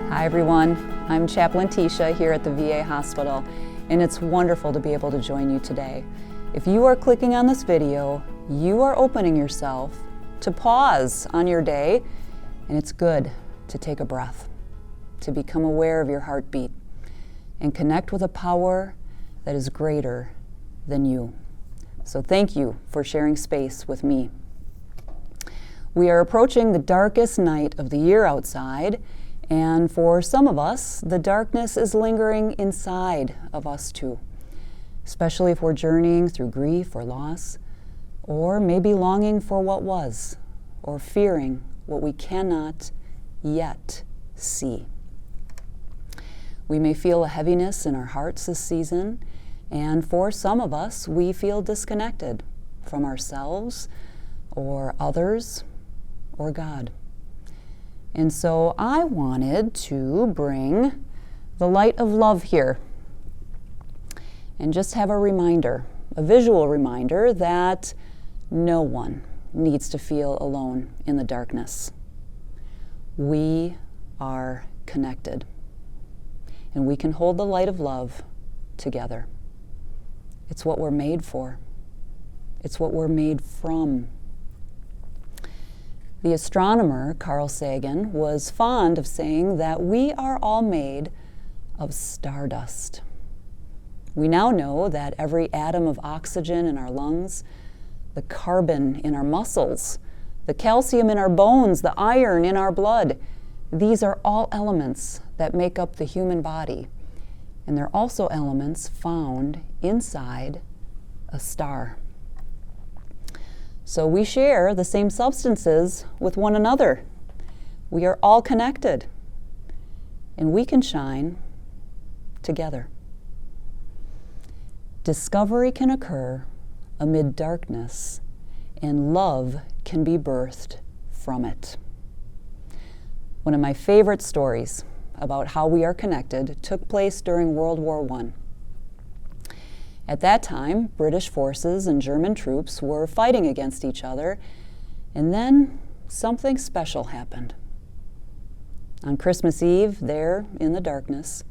Hi everyone, I'm Chaplain Tisha here at the VA hospital, and it's wonderful to be able to join you today. If you are clicking on this video, you are opening yourself to pause on your day, and it's good to take a breath, to become aware of your heartbeat, and connect with a power that is greater than you. So thank you for sharing space with me. We are approaching the darkest night of the year outside, and for some of us, the darkness is lingering inside of us too, especially if we're journeying through grief or loss, or maybe longing for what was, or fearing what we cannot yet see. We may feel a heaviness in our hearts this season, and for some of us, we feel disconnected from ourselves or others or God. And so I wanted to bring the light of love here and just have a reminder, a visual reminder that no one needs to feel alone in the darkness. We are connected, and we can hold the light of love together. It's what we're made for. It's what we're made from. The astronomer Carl Sagan was fond of saying that we are all made of stardust. We now know that every atom of oxygen in our lungs, the carbon in our muscles, the calcium in our bones, the iron in our blood, these are all elements that make up the human body. And they're also elements found inside a star. So we share the same substances with one another. We are all connected, and we can shine together. Discovery can occur amid darkness, and love can be birthed from it. One of my favorite stories about how we are connected took place during World War I. At that time, British forces and German troops were fighting against each other, and then something special happened. On Christmas Eve, there in the darkness,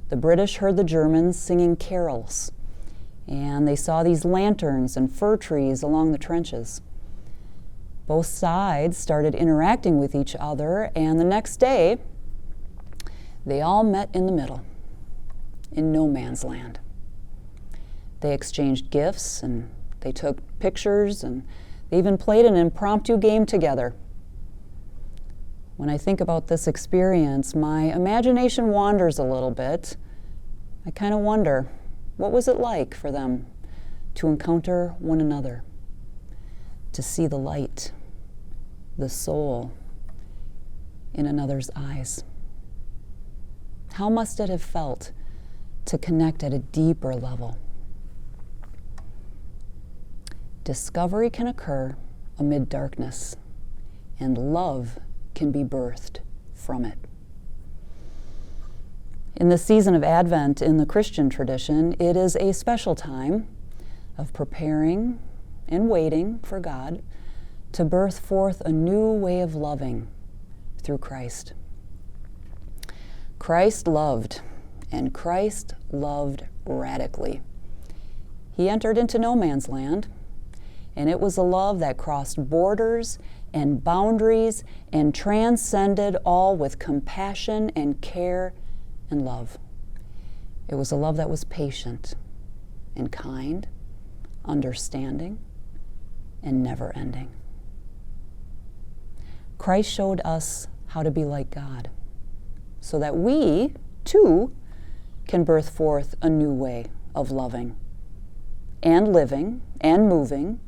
the British heard the Germans singing carols, and they saw these lanterns and fir trees along the trenches. Both sides started interacting with each other, and the next day, they all met in the middle, in no man's land. They exchanged gifts, and they took pictures, and they even played an impromptu game together. When I think about this experience, my imagination wanders a little bit. I kind of wonder, what was it like for them to encounter one another, to see the light, the soul in another's eyes? How must it have felt to connect at a deeper level? Discovery can occur amid darkness, and love can be birthed from it. In the season of Advent in the Christian tradition, it is a special time of preparing and waiting for God to birth forth a new way of loving through Christ. Christ loved, and Christ loved radically. He entered into no man's land, and it was a love that crossed borders and boundaries and transcended all with compassion and care and love. It was a love that was patient and kind, understanding, and never-ending. Christ showed us how to be like God, so that we, too, can birth forth a new way of loving and living and moving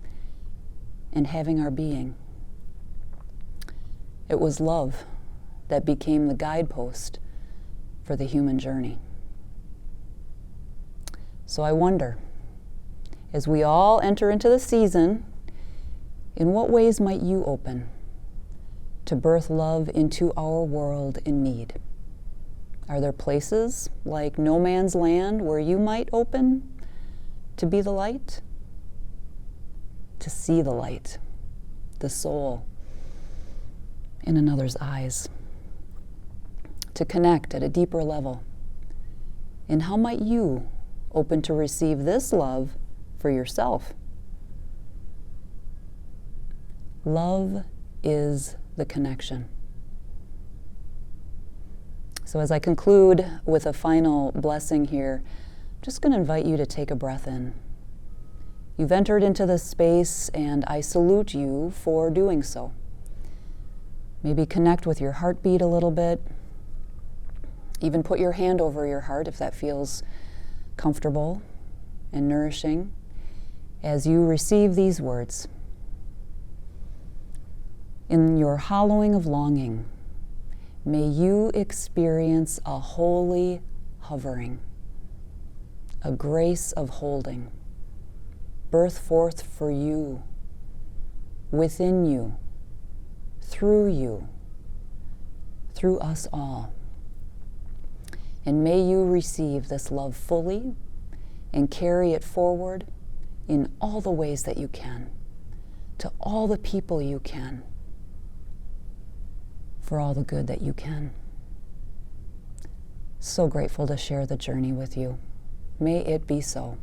and having our being. It was love that became the guidepost for the human journey. So I wonder, as we all enter into the season, in what ways might you open to birth love into our world in need? Are there places like no man's land where you might open to be the light? To see the light, the soul, in another's eyes. to connect at a deeper level? And how might you open to receive this love for yourself? Love is the connection. So as I conclude with a final blessing here, I'm just going to invite you to take a breath in. You've entered into this space, and I salute you for doing so. Maybe connect with your heartbeat a little bit. Even put your hand over your heart if that feels comfortable and nourishing as you receive these words. In your hollowing of longing, may you experience a holy hovering, a grace of holding, birth forth for you, within you, through us all. And may you receive this love fully and carry it forward in all the ways that you can, to all the people you can, for all the good that you can. So grateful to share the journey with you. May it be so.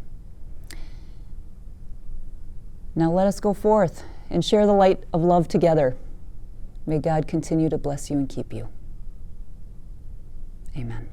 Now let us go forth and share the light of love together. May God continue to bless you and keep you. Amen.